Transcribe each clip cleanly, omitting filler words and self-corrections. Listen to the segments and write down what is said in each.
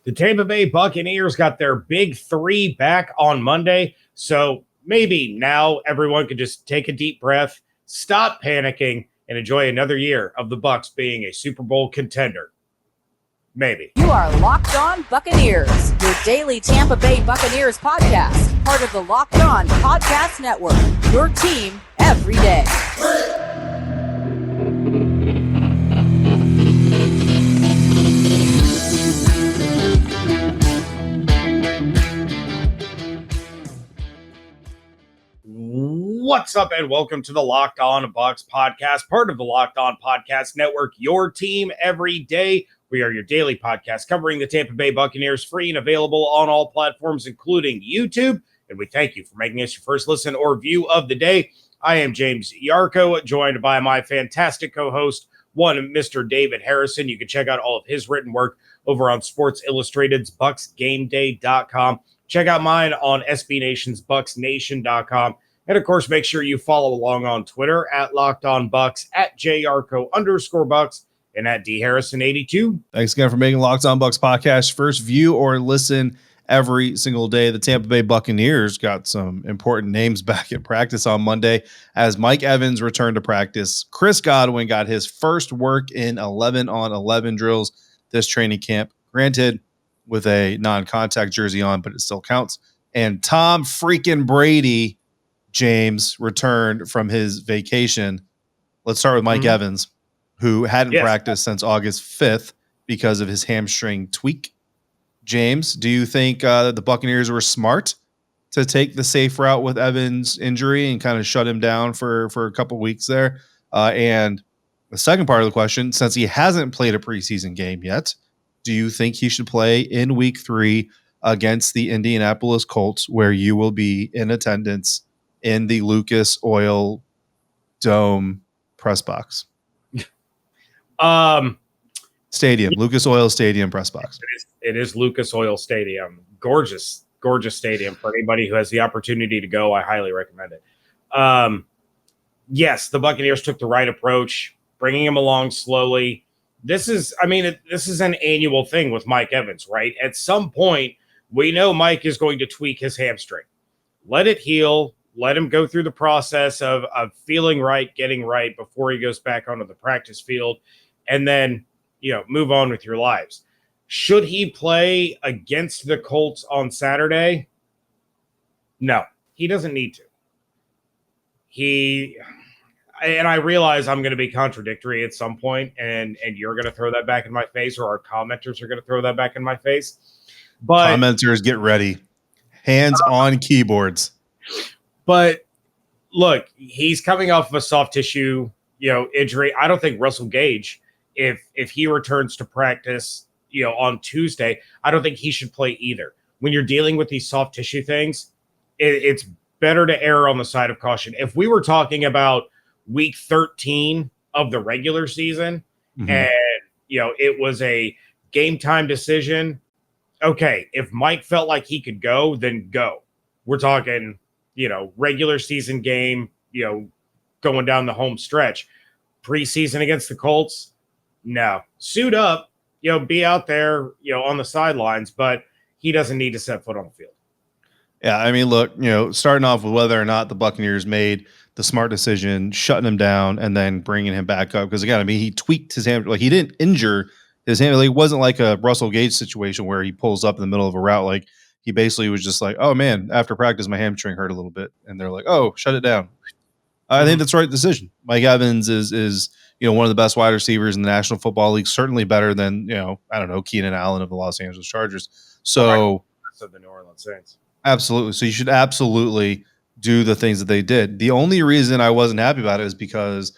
The Tampa Bay Buccaneers got their big three back on Monday, so maybe now everyone could just take a deep breath, stop panicking, and enjoy another year of the Bucs being a Super Bowl contender. Maybe. You are Locked On Buccaneers, your daily Tampa Bay Buccaneers podcast, part of the Locked On Podcast Network, your team every day. What's up, and welcome to the Locked On Bucs Podcast, part of the Locked On Podcast Network, your team every day. We are your daily podcast covering the Tampa Bay Buccaneers, free and available on all platforms, including YouTube. And we thank you for making us your first listen or view of the day. I am James Yarcho, joined by my fantastic co-host, Mr. David Harrison. You can check out all of his written work over on Sports Illustrated's BucsGameDay.com. Check out mine on SB Nation's BucsNation.com. And, of course, make sure you follow along on Twitter at LockedOnBucs, at JYarcho_Bucs, and at DHarrison82. Thanks again for making Locked On Bucs Podcast first view or listen every single day. The Tampa Bay Buccaneers got some important names back in practice on Monday as Mike Evans returned to practice. Chris Godwin got his first work in 11-on-11 drills this training camp. Granted, with a non-contact jersey on, but it still counts. And Tom freaking Brady, James, returned from his vacation. Let's start with Mike Evans, who hadn't practiced since August 5th because of his hamstring tweak. James, do you think the Buccaneers were smart to take the safe route with Evans' injury and kind of shut him down for a couple weeks there? And the second part of the question, since he hasn't played a preseason game yet, do you think he should play in week 3 against the Indianapolis Colts, where you will be in attendance in the Lucas Oil Dome press box? Stadium, Lucas Oil Stadium press box. It is Lucas Oil Stadium. Gorgeous stadium. For anybody who has the opportunity to go, I highly recommend it. Yes, the Buccaneers took the right approach, bringing him along slowly. This is an annual thing with Mike Evans, right? At some point, we know Mike is going to tweak his hamstring. Let it heal. Let him go through the process of feeling right, getting right before he goes back onto the practice field, and then, move on with your lives. Should he play against the Colts on Saturday? No, he doesn't need to. And I realize I'm going to be contradictory at some point, and you're going to throw that back in my face, or our commenters are going to throw that back in my face. But commenters, get ready. Hands on keyboards. But look, he's coming off of a soft tissue, injury. I don't think Russell Gage, if he returns to practice, on Tuesday, I don't think he should play either. When you're dealing with these soft tissue things, it's better to err on the side of caution. If we were talking about week 13 of the regular season, and it was a game time decision, okay, if Mike felt like he could go, then go. We're talking, regular season game, going down the home stretch. Preseason against the Colts, no. Suit up, be out there, on the sidelines, but he doesn't need to set foot on the field. Yeah, I mean, look, starting off with whether or not the Buccaneers made the smart decision, shutting him down and then bringing him back up. Because, again, he tweaked his hand. Like, he didn't injure his hand. Like, it wasn't like a Russell Gage situation where he pulls up in the middle of a route. Like, he basically was just like, oh, man, after practice, my hamstring hurt a little bit. And they're like, oh, shut it down. I think that's the right decision. Mike Evans is one of the best wide receivers in the National Football League, certainly better than, Keenan Allen of the Los Angeles Chargers. So of the New Orleans Saints. Absolutely. So you should absolutely do the things that they did. The only reason I wasn't happy about it is because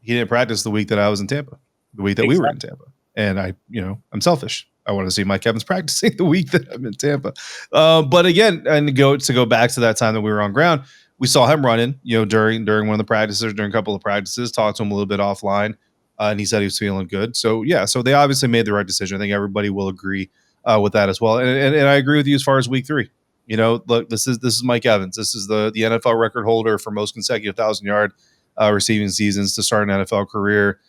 he didn't practice the week that I was in Tampa, the week that we were in Tampa. And I'm selfish. I want to see Mike Evans practicing the week that I'm in Tampa. But again, and to go back to that time that we were on ground, we saw him running, during one of the practices, during a couple of practices, talked to him a little bit offline, and he said he was feeling good. So, so they obviously made the right decision. I think everybody will agree with that as well. And I agree with you as far as week 3. Look, this is Mike Evans. This is the NFL record holder for most consecutive 1,000-yard receiving seasons to start an NFL career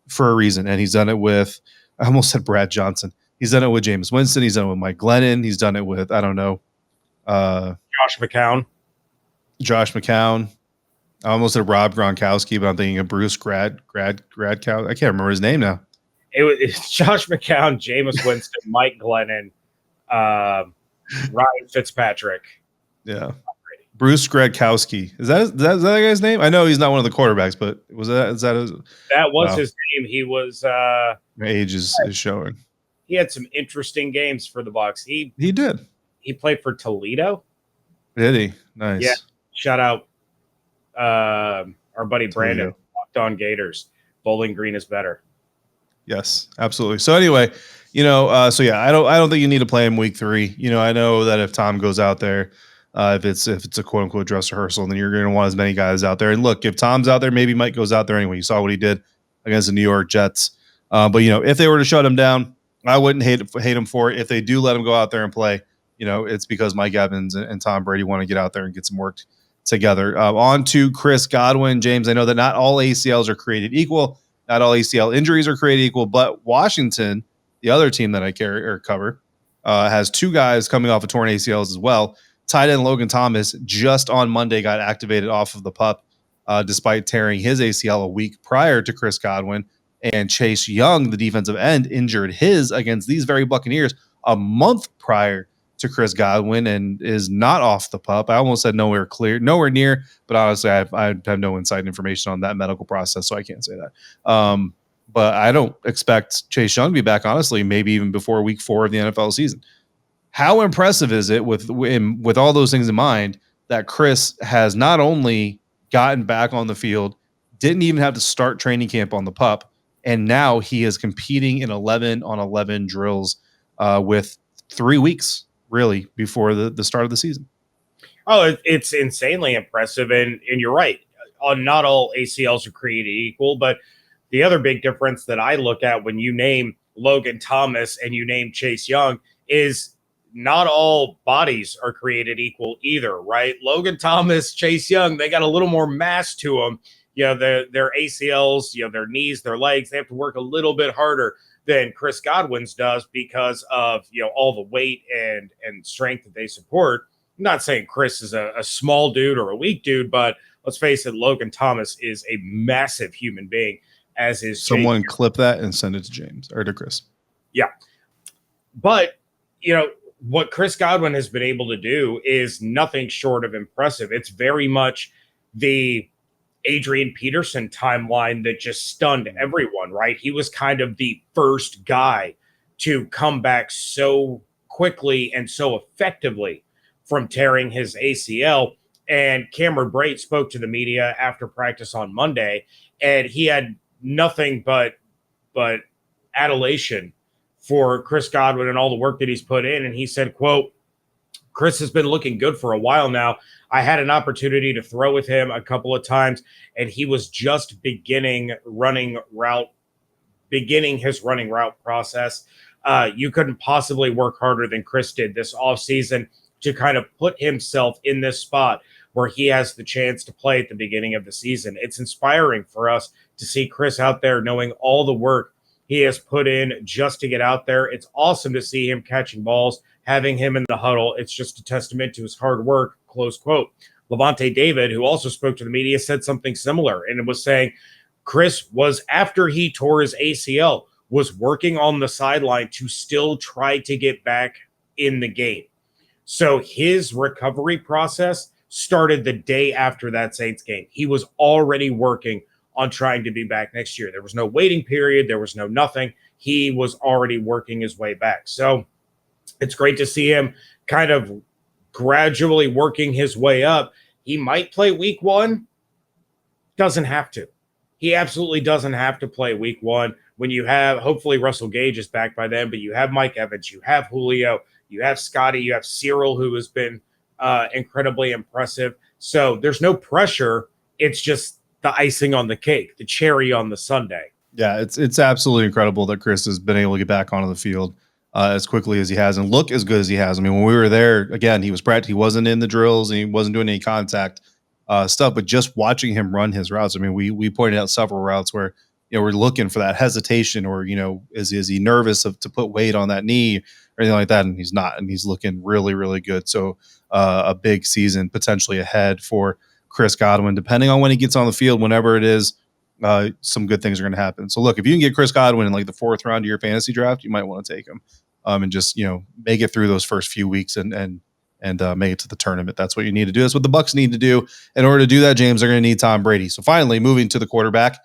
for a reason. And he's done it with, I almost said Brad Johnson. He's done it with Jameis Winston. He's done it with Mike Glennon. He's done it with, I don't know, Josh McCown. I almost said Rob Gronkowski, but I'm thinking of Bruce Gradkow. I can't remember his name now. It's Josh McCown, Jameis Winston, Mike Glennon, Ryan Fitzpatrick. Yeah. Bruce Gradkowski. Is that guy's name? I know he's not one of the quarterbacks, but that was his name. He was my age is showing. He had some interesting games for the Bucs. He did. He played for Toledo. Did he? Nice. Yeah. Shout out our buddy Brandon, Locked On Gators. Bowling Green is better. Yes, absolutely. So anyway, I don't think you need to play him week 3. I know that if Tom goes out there, if it's a quote unquote dress rehearsal, then you're going to want as many guys out there. And look, if Tom's out there, maybe Mike goes out there anyway. You saw what he did against the New York Jets. But if they were to shut him down, I wouldn't hate him for it. If they do let him go out there and play, it's because Mike Evans and Tom Brady want to get out there and get some work together. On to Chris Godwin. James, I know that not all ACLs are created equal. Not all ACL injuries are created equal, but Washington, the other team that I cover, has 2 guys coming off of torn ACLs as well. Tight end Logan Thomas just on Monday got activated off of the PUP despite tearing his ACL a week prior to Chris Godwin. And Chase Young, the defensive end, injured his against these very Buccaneers a month prior to Chris Godwin and is not off the PUP. I almost said nowhere near, but honestly, I have no inside information on that medical process, so I can't say that. But I don't expect Chase Young to be back, honestly, maybe even before week 4 of the NFL season. How impressive is it with all those things in mind that Chris has not only gotten back on the field, didn't even have to start training camp on the PUP, and now he is competing in 11-on-11 drills with 3 weeks, really, before the start of the season. Oh, it's insanely impressive. And you're right. Not all ACLs are created equal, but the other big difference that I look at when you name Logan Thomas and you name Chase Young is not all bodies are created equal either, right? Logan Thomas, Chase Young, they got a little more mass to them. Their ACLs, their knees, their legs, they have to work a little bit harder than Chris Godwin's does because of, all the weight and strength that they support. I'm not saying Chris is a small dude or a weak dude, but let's face it, Logan Thomas is a massive human being, as is someone clip that and send it to James or to Chris. Yeah. But, what Chris Godwin has been able to do is nothing short of impressive. It's very much the Adrian Peterson timeline that just stunned everyone, right? He was kind of the first guy to come back so quickly and so effectively from tearing his ACL. And Cameron Brate spoke to the media after practice on Monday, and he had nothing but adulation for Chris Godwin and all the work that he's put in. And he said, quote, "Chris has been looking good for a while now. I had an opportunity to throw with him a couple of times, and he was just beginning his running route process. You couldn't possibly work harder than Chris did this offseason to kind of put himself in this spot where he has the chance to play at the beginning of the season. It's inspiring for us to see Chris out there knowing all the work he has put in just to get out there. It's awesome to see him catching balls, having him in the huddle. It's just a testament to his hard work," close quote. Levante David, who also spoke to the media, said something similar, and it was saying Chris was, after he tore his ACL, was working on the sideline to still try to get back in the game. So his recovery process started the day after that Saints game. He was already working on trying to be back next year. There was no waiting period. There was no nothing. He was already working his way back. So it's great to see him kind of gradually working his way up. He might play week 1. Doesn't have to. He absolutely doesn't have to play week 1 when you have, hopefully Russell Gage is back by then, but you have Mike Evans, you have Julio, you have Scotty, you have Cyril, who has been incredibly impressive. So there's no pressure. It's just the icing on the cake, the cherry on the sundae. Yeah, it's absolutely incredible that Chris has been able to get back onto the field as quickly as he has and look as good as he has. I mean, when we were there, again, he wasn't in the drills and he wasn't doing any contact stuff, but just watching him run his routes. I mean, we pointed out several routes where we're looking for that hesitation, or, is he nervous to put weight on that knee or anything like that? And he's not, and he's looking really, really good. So a big season potentially ahead for Chris Godwin, depending on when he gets on the field, whenever it is. Some good things are going to happen. So look, if you can get Chris Godwin in like the 4th round of your fantasy draft, you might want to take him, and just, make it through those first few weeks and make it to the tournament. That's what you need to do. That's what the Bucs need to do. In order to do that, James, they're going to need Tom Brady. So finally, moving to the quarterback,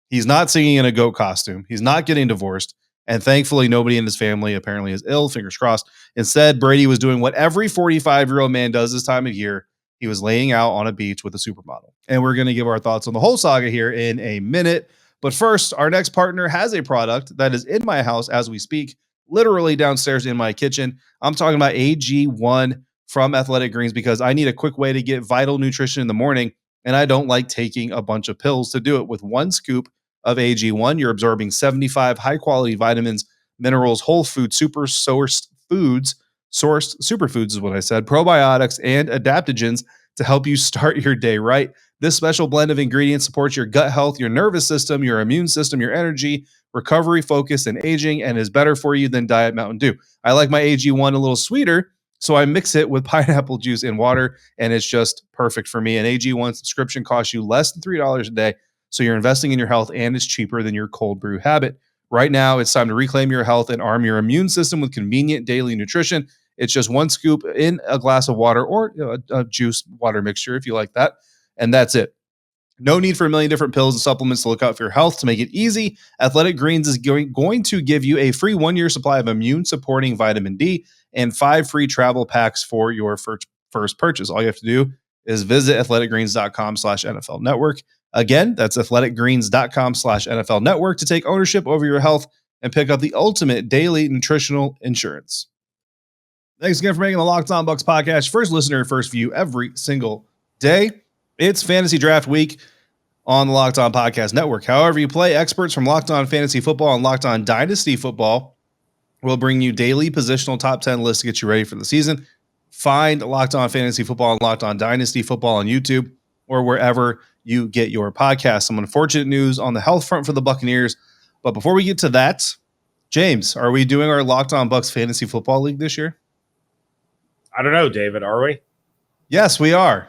he's not singing in a goat costume. He's not getting divorced. And thankfully, nobody in his family apparently is ill, fingers crossed. Instead, Brady was doing what every 45-year-old man does this time of year. He was laying out on a beach with a supermodel. And we're going to give our thoughts on the whole saga here in a minute. But first, our next partner has a product that is in my house as we speak, literally downstairs in my kitchen. I'm talking about AG1 from Athletic Greens, because I need a quick way to get vital nutrition in the morning, and I don't like taking a bunch of pills to do it. With 1 scoop of AG1, you're absorbing 75 high-quality vitamins, minerals, whole food, sourced superfoods is what I said, probiotics, and adaptogens to help you start your day right. This special blend of ingredients supports your gut health, your nervous system, your immune system, your energy, recovery, focus, and aging, and is better for you than Diet Mountain Dew. I like my AG1 a little sweeter, so I mix it with pineapple juice and water, and it's just perfect for me. An AG1 subscription costs you less than $3 a day, so you're investing in your health, and it's cheaper than your cold brew habit. Right now, it's time to reclaim your health and arm your immune system with convenient daily nutrition. It's just 1 scoop in a glass of water, or a juice water mixture if you like that, and that's it. No need for a million different pills and supplements to look out for your health. To make it easy, Athletic Greens is going to give you a free 1-year supply of immune-supporting vitamin D and 5 free travel packs for your first purchase. All you have to do is visit athleticgreens.com/NFL Network. Again, that's athleticgreens.com/NFL Network to take ownership over your health and pick up the ultimate daily nutritional insurance. Thanks again for making the Locked On Bucs podcast first listener, first view every single day. It's fantasy draft week on the Locked On Podcast Network. However you play, experts from Locked On Fantasy Football and Locked On Dynasty Football will bring you daily positional top 10 lists to get you ready for the season. Find Locked On Fantasy Football and Locked On Dynasty Football on YouTube or wherever you get your podcasts. Some unfortunate news on the health front for the Buccaneers. But before we get to that, James, are we doing our Locked On Bucs Fantasy Football League this year? I don't know, David. Are we? Yes, we are.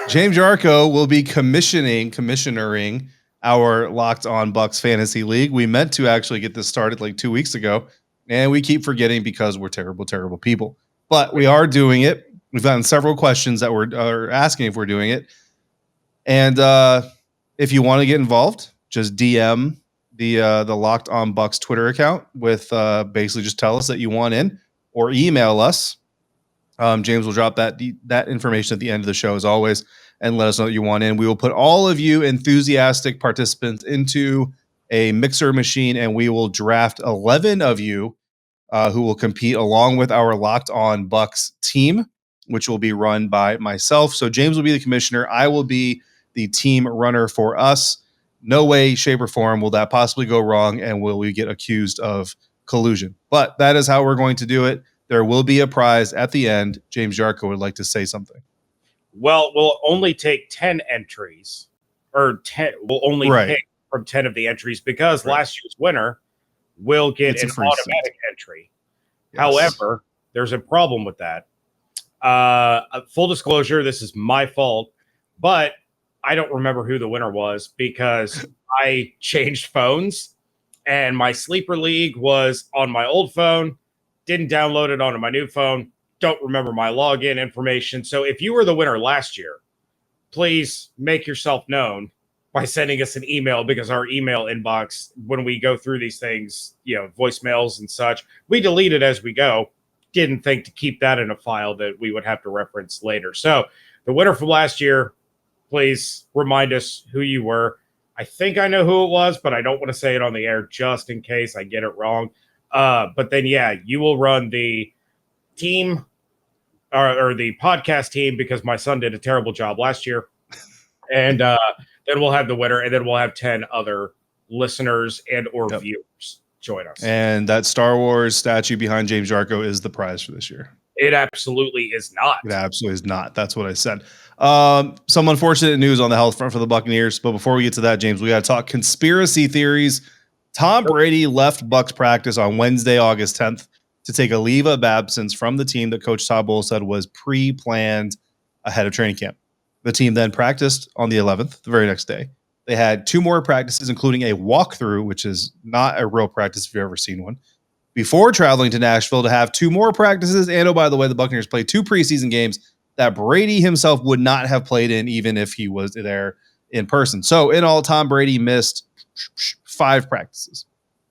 James Yarcho will be commissionering our Locked On Bucs Fantasy League. We meant to actually get this started like 2 weeks ago, and we keep forgetting because we're terrible, terrible people. But we are doing it. We've gotten several questions that are asking if we're doing it. And if you want to get involved, just DM the Locked On Bucs Twitter account with basically just tell us that you want in, or email us. James will drop that information at the end of the show as always, and let us know that you want in. We will put all of you enthusiastic participants into a mixer machine, and we will draft 11 of you who will compete along with our Locked On Bucs team, which will be run by myself. So James will be the commissioner. I will be the team runner for us. No way, shape, or form will that possibly go wrong, and will we get accused of collusion. But that is how we're going to do it. There will be a prize at the end. James Yarcho would like to say something. Well, we'll only take 10 entries, or 10. We'll only pick from 10 of the entries, because last year's winner will get an automatic entry. Yes. However, there's a problem with that. Full disclosure, this is my fault, but I don't remember who the winner was because I changed phones, and my sleeper league was on my old phone. Didn't download it onto my new phone. Don't remember my login information. So if you were the winner last year, please make yourself known by sending us an email, because our email inbox, when we go through these things, voicemails and such, we delete it as we go. Didn't think to keep that in a file that we would have to reference later. So the winner from last year, please remind us who you were. I think I know who it was, but I don't want to say it on the air just in case I get it wrong. But then, you will run the team or the podcast team, because my son did a terrible job last year. And then we'll have the winner, and then we'll have 10 other listeners and or viewers join us. And that Star Wars statue behind James Yarcho is the prize for this year. It absolutely is not. It absolutely is not. That's what I said. Some unfortunate news on the health front for the Buccaneers. But before we get to that, James, we got to talk conspiracy theories. Tom Brady left Bucs practice on Wednesday, August 10th, to take a leave of absence from the team that Coach Todd Bowles said was pre-planned ahead of training camp. The team then practiced on the 11th, the very next day. They had 2 more practices, including a walkthrough, which is not a real practice if you've ever seen one, before traveling to Nashville to have 2 more practices. And, oh, by the way, the Buccaneers played 2 preseason games that Brady himself would not have played in even if he was there in person. So, in all, Tom Brady missed 5 practices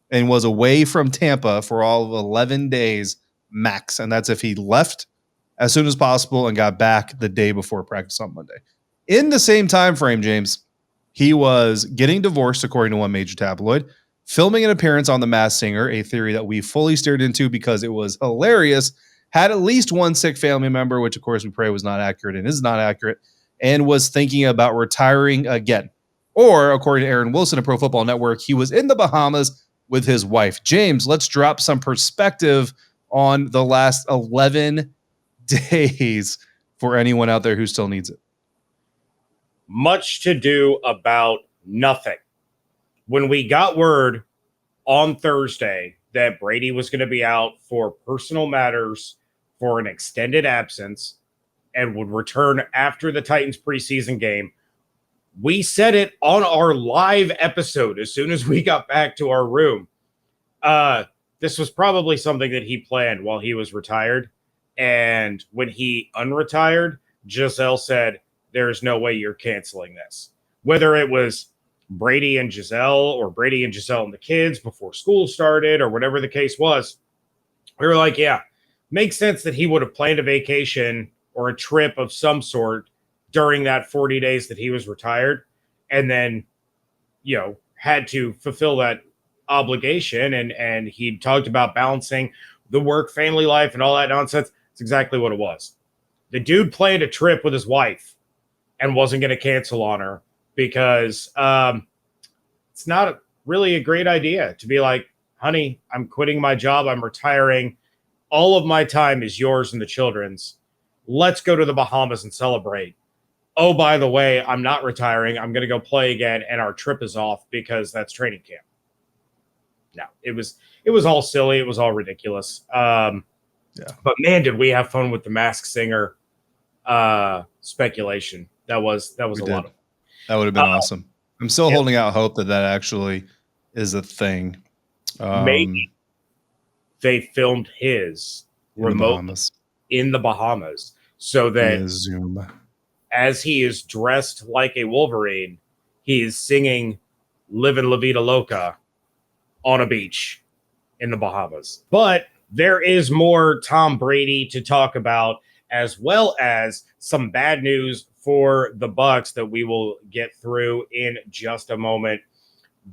and was away from Tampa for all of 11 days max. And that's if he left as soon as possible and got back the day before practice on Monday. In the same time frame, James, he was getting divorced, according to one major tabloid, filming an appearance on The Masked Singer, a theory that we fully steered into because it was hilarious, had at least one sick family member, which of course we pray was not accurate and is not accurate, and was thinking about retiring again. Or, according to Aaron Wilson of Pro Football Network, he was in the Bahamas with his wife. James, let's drop some perspective on the last 11 days for anyone out there who still needs it. Much to do about nothing. When we got word on Thursday that Brady was going to be out for personal matters for an extended absence and would return after the Titans preseason game, we said it on our live episode as soon as we got back to our room. This was probably something that he planned while he was retired. And when he unretired, Giselle said, "There's no way you're canceling this." Whether it was Brady and Giselle or Brady and Giselle and the kids before school started or whatever the case was, we were like, yeah, makes sense that he would have planned a vacation or a trip of some sort during that 40 days that he was retired and then, had to fulfill that obligation. And he talked about balancing the work, family life, and all that nonsense. It's exactly what it was. The dude planned a trip with his wife and wasn't going to cancel on her because it's not really a great idea to be like, honey, I'm quitting my job. I'm retiring. All of my time is yours and the children's. Let's go to the Bahamas and celebrate. Oh, by the way, I'm not retiring. I'm going to go play again, and our trip is off because that's training camp. No, it was all silly. It was all ridiculous. But man, did we have fun with the Masked Singer speculation. That was a lot of. That would have been awesome. I'm still holding out hope that that is a thing. Maybe they filmed his remote in the Bahamas so that Zoom, as he is dressed like a Wolverine, he is singing "Livin' La Vida Loca" on a beach in the Bahamas. But there is more Tom Brady to talk about, as well as some bad news for the Bucs that we will get through in just a moment.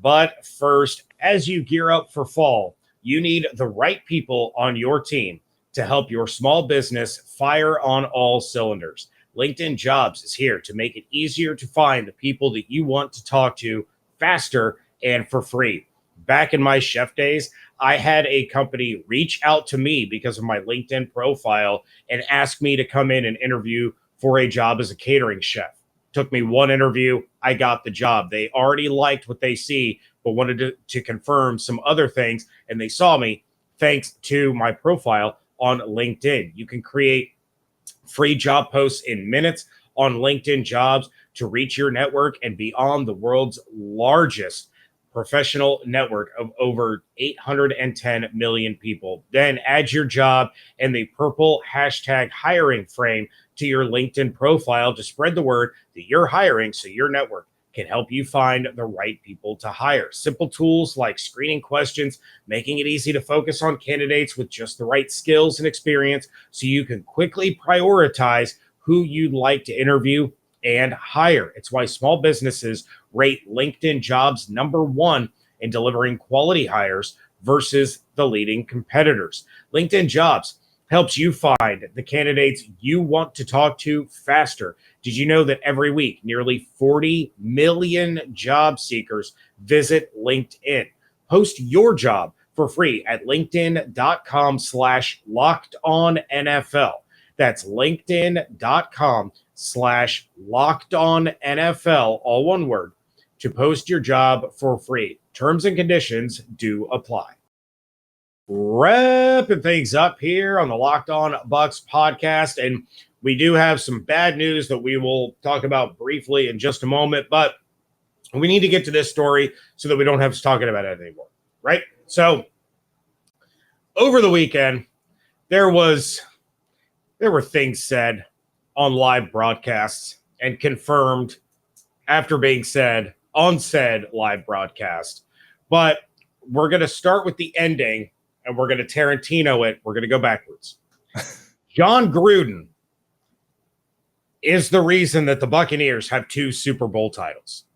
But first, as you gear up for fall, you need the right people on your team to help your small business fire on all cylinders. LinkedIn Jobs is here to make it easier to find the people that you want to talk to faster and for free. Back in my chef days, I had a company reach out to me because of my LinkedIn profile and ask me to come in and interview for a job as a catering chef. Took me one interview. I got the job. They already liked what they see, but wanted to confirm some other things. And they saw me thanks to my profile on LinkedIn. You can create free job posts in minutes on LinkedIn Jobs to reach your network and be on the world's largest professional network of over 810 million people. Then add your job and the purple hashtag hiring frame to your LinkedIn profile to spread the word that you're hiring so your network can help you find the right people to hire. Simple tools like screening questions, making it easy to focus on candidates with just the right skills and experience so you can quickly prioritize who you'd like to interview and hire. It's why small businesses rate LinkedIn Jobs #1 in delivering quality hires versus the leading competitors. LinkedIn Jobs helps you find the candidates you want to talk to faster. Did you know that every week, nearly 40 million job seekers visit LinkedIn? Post your job for free at linkedin.com/lockedonnfl. That's linkedin.com/lockedonnfl, all one word, to post your job for free. Terms and conditions do apply. Wrapping things up here on the Locked On Bucs podcast, and we do have some bad news that we will talk about briefly in just a moment, but we need to get to this story so that we don't have to talk about it anymore, right? So over the weekend, there were things said on live broadcasts and confirmed after being said on said live broadcast. But we're going to start with the ending, and we're going to Tarantino it. We're going to go backwards. Jon Gruden is the reason that the Buccaneers have 2 Super Bowl titles.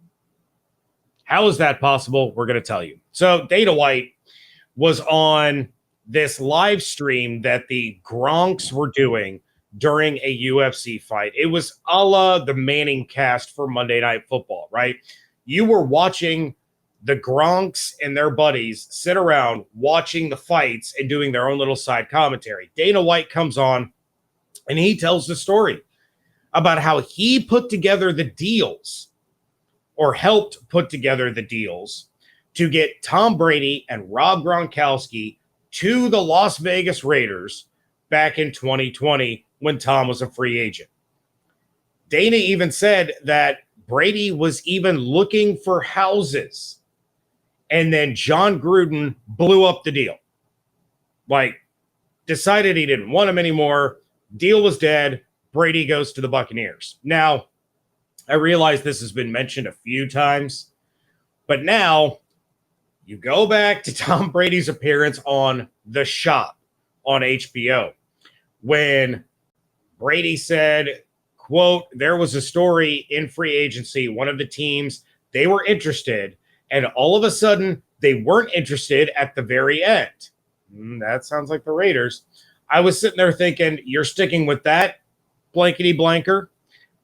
How is that possible? We're going to tell you. So Dana White was on this live stream that the Gronks were doing during a UFC fight. It was a la the Manning cast for Monday Night Football, right? You were watching the Gronks and their buddies sit around watching the fights and doing their own little side commentary. Dana White comes on and he tells the story about how he put together the deals, or helped put together the deals, to get Tom Brady and Rob Gronkowski to the Las Vegas Raiders back in 2020 when Tom was a free agent. Dana even said that Brady was even looking for houses, and then Jon Gruden blew up the deal. Like, decided he didn't want him anymore. Deal was dead. Brady goes to the Buccaneers. Now, I realize this has been mentioned a few times, but now you go back to Tom Brady's appearance on The Shop on HBO when Brady said, quote, there was a story in free agency, one of the teams, they were interested, and all of a sudden they weren't interested at the very end. That sounds like the Raiders. I was sitting there thinking, you're sticking with that, blankety blanker?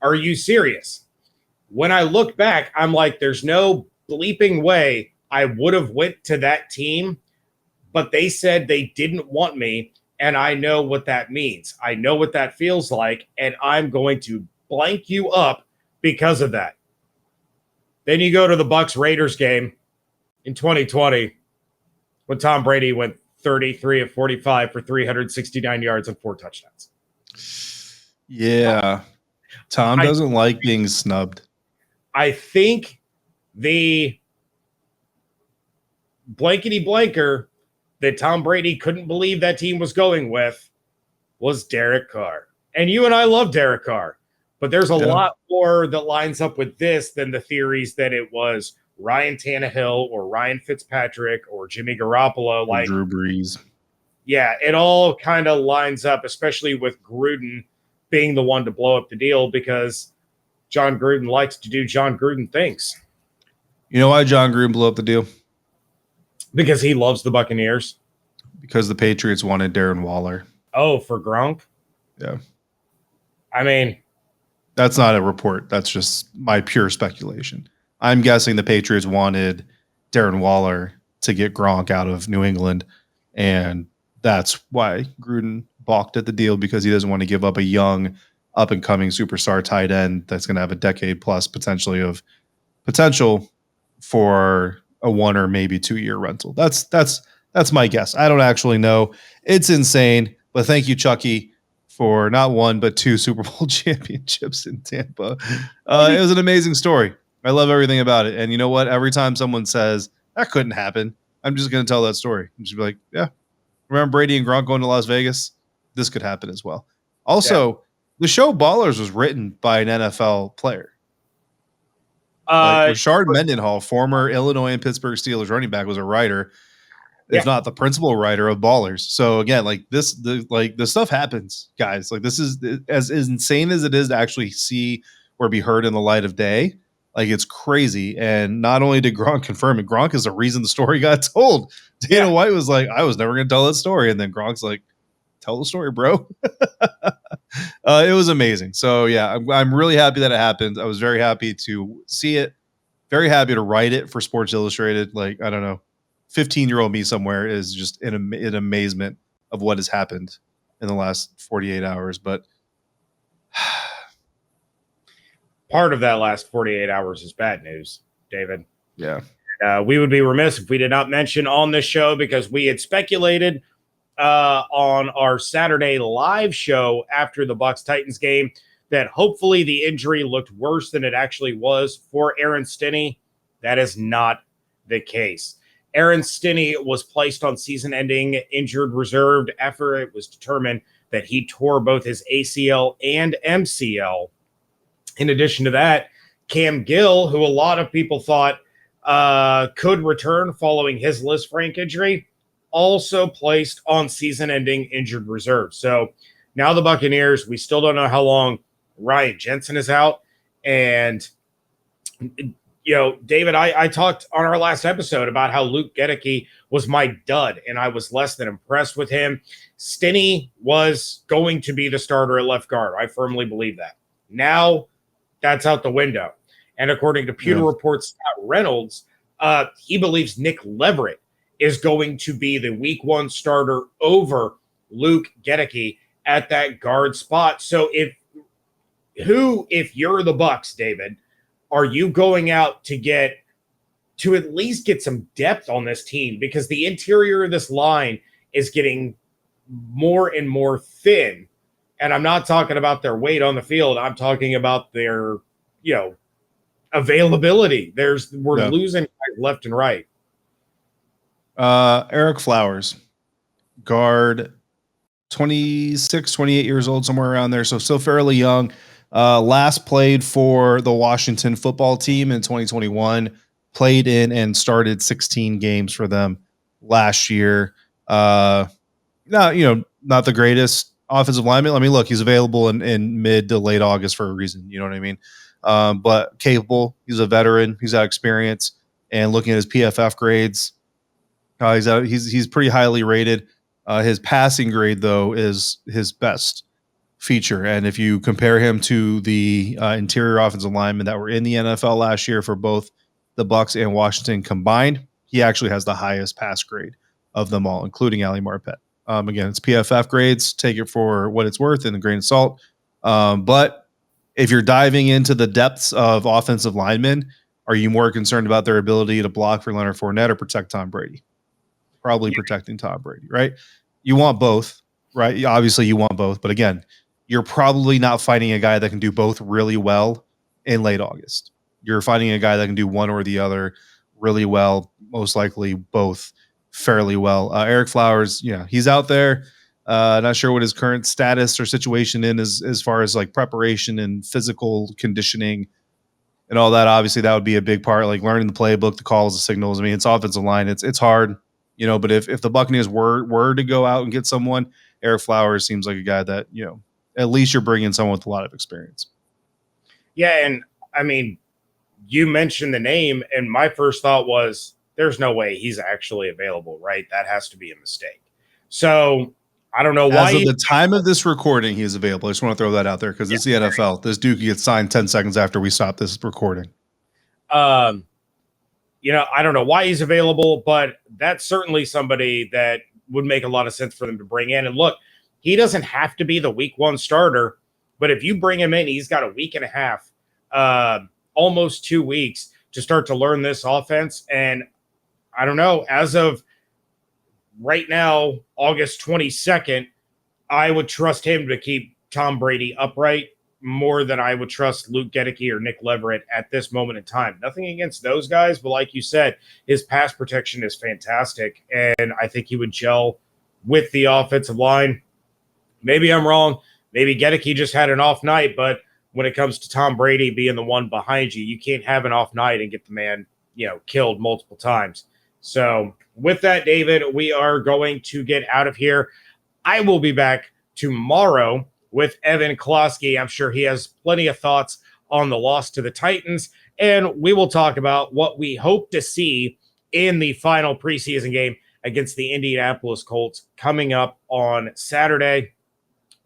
Are you serious? When I look back, I'm like, there's no bleeping way I would have went to that team, but they said they didn't want me, and I know what that means. I know what that feels like, and I'm going to blank you up because of that. Then you go to the Bucs-Raiders game in 2020 when Tom Brady went 33 of 45 for 369 yards and 4 touchdowns. Yeah. Tom doesn't like being snubbed. I think the blankety blanker that Tom Brady couldn't believe that team was going with was Derek Carr. And you and I love Derek Carr, but there's a lot more that lines up with this than the theories that it was Ryan Tannehill or Ryan Fitzpatrick or Jimmy Garoppolo. Like Drew Brees. Yeah, it all kind of lines up, especially with Gruden being the one to blow up the deal, because Jon Gruden likes to do Jon Gruden things. You know why Jon Gruden blew up the deal? Because he loves the Buccaneers. Because the Patriots wanted Darren Waller. Oh, for Gronk? Yeah. I mean, that's not a report. That's just my pure speculation. I'm guessing the Patriots wanted Darren Waller to get Gronk out of New England, and that's why Gruden balked at the deal, because he doesn't want to give up a young, up-and-coming superstar tight end that's going to have a decade plus potentially of potential for a 1 or maybe 2 year rental. That's my guess. I don't actually know. It's insane, but thank you, Chucky, for not 1 but 2 Super Bowl championships in Tampa. It was an amazing story. I love everything about it. And you know what? Every time someone says that couldn't happen, I'm just going to tell that story. I'm just be like, yeah, remember Brady and Gronk going to Las Vegas? This could happen as well. Also, the show Ballers was written by an NFL player. Rashard Mendenhall, former Illinois and Pittsburgh Steelers running back, was a writer, if not the principal writer of Ballers. So again, the stuff happens, guys. Like, this is as insane as it is to actually see or be heard in the light of day. Like, it's crazy. And not only did Gronk confirm it, Gronk is the reason the story got told. Dana White was like, I was never going to tell that story. And then Gronk's like, tell the story, bro. It was amazing. So yeah, I'm really happy that it happened. I was very happy to see it. Very happy to write it for Sports Illustrated. Like, I don't know. 15-year-old me somewhere is just in amazement of what has happened in the last 48 hours. But part of that last 48 hours is bad news, David. yeah. We would be remiss if we did not mention on this show, because we had speculated on our Saturday live show after the Bucs-Titans game that hopefully the injury looked worse than it actually was for Aaron Stinney. That is not the case. Aaron Stinney was placed on season-ending injured reserve after it was determined that he tore both his ACL and MCL. In addition to that, Cam Gill, who a lot of people thought could return following his Lisfranc injury, also placed on season-ending injured reserve. So now the Buccaneers, we still don't know how long Ryan Jensen is out. And, David, I talked on our last episode about how Luke Gedeke was my dud, and I was less than impressed with him. Stinney was going to be the starter at left guard. I firmly believe that. Now that's out the window. And according to Pewter Report's Scott Reynolds, he believes Nick Leverett is going to be the week 1 starter over Luke Gedeke at that guard spot. So if you're the Bucs, David, are you going out to at least get some depth on this team? Because the interior of this line is getting more and more thin. And I'm not talking about their weight on the field. I'm talking about their, availability. We're losing guys left and right. Eric Flowers, guard, 26, 28 years old, somewhere around there. So still fairly young. Last played for the Washington football team in 2021, played in and started 16 games for them last year. Not the greatest offensive lineman. I mean, look, he's available in mid to late August for a reason. You know what I mean? But capable. He's a veteran. He's got experience. And looking at his PFF grades, he's pretty highly rated. His passing grade, though, is his best feature. And if you compare him to the interior offensive linemen that were in the NFL last year for both the Bucs and Washington combined, he actually has the highest pass grade of them all, including Ali Marpet. Again, it's PFF grades. Take it for what it's worth and a grain of salt. But if you're diving into the depths of offensive linemen, are you more concerned about their ability to block for Leonard Fournette or protect Tom Brady? Probably protecting Tom Brady, right? You want both, right? Obviously, you want both. But again, you're probably not finding a guy that can do both really well in late August. You're finding a guy that can do one or the other really well, most likely both fairly well. Eric Flowers, he's out there. Not sure what his current status or situation is as far as like preparation and physical conditioning and all that. Obviously, that would be a big part, like learning the playbook, the calls, the signals. I mean, it's offensive line. It's hard, but if the Buccaneers were to go out and get someone, Eric Flowers seems like a guy that, at least you're bringing someone with a lot of experience. Yeah, and I mean, you mentioned the name, and my first thought was, there's no way he's actually available, right? That has to be a mistake. So I don't know why. As of the time of this recording, he is available. I just want to throw that out there because it's the NFL. This dude gets signed 10 seconds after we stop this recording. I don't know why he's available, but that's certainly somebody that would make a lot of sense for them to bring in. And look, he doesn't have to be the week 1 starter, but if you bring him in, he's got a week and a half, almost 2 weeks to start to learn this offense. And I don't know, as of right now, August 22nd, I would trust him to keep Tom Brady upright more than I would trust Luke Gedeke or Nick Leverett at this moment in time. Nothing against those guys, but like you said, his pass protection is fantastic, and I think he would gel with the offensive line. Maybe I'm wrong. Maybe Gedeke just had an off night, but when it comes to Tom Brady being the one behind you, you can't have an off night and get the man, killed multiple times. So with that, David, we are going to get out of here. I will be back tomorrow with Evan Klosky. I'm sure he has plenty of thoughts on the loss to the Titans, and we will talk about what we hope to see in the final preseason game against the Indianapolis Colts coming up on Saturday.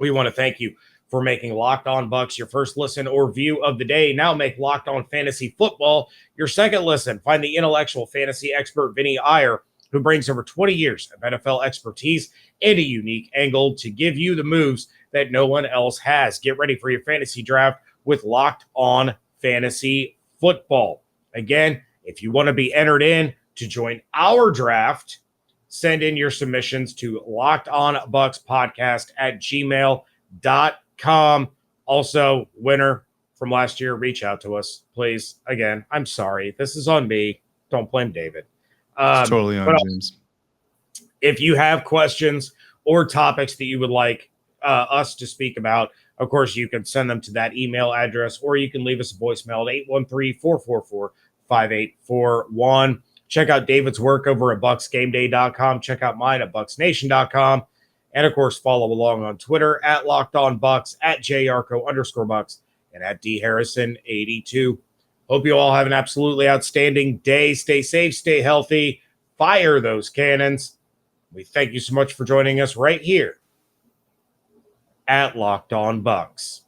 We want to thank you for making Locked On Bucs your first listen or view of the day. Now make Locked On Fantasy Football your second listen. Find the intellectual fantasy expert Vinny Iyer, who brings over 20 years of NFL expertise and a unique angle to give you the moves that no one else has. Get ready for your fantasy draft with Locked On Fantasy Football. Again, if you want to be entered in to join our draft, send in your submissions to lockedonbucspodcast@gmail.com. Also, winner from last year, reach out to us, please. Again, I'm sorry. This is on me. Don't blame David. It's totally on James. If you have questions or topics that you would like us to speak about, of course, you can send them to that email address, or you can leave us a voicemail at 813-444-5841. Check out David's work over at BucsGameDay.com. Check out mine at BucsNation.com. And, of course, follow along on Twitter at LockedOnBucs, at JYarcho_Bucs, and at DHarrison82. Hope you all have an absolutely outstanding day. Stay safe, stay healthy, fire those cannons. We thank you so much for joining us right here at Locked On Bucs.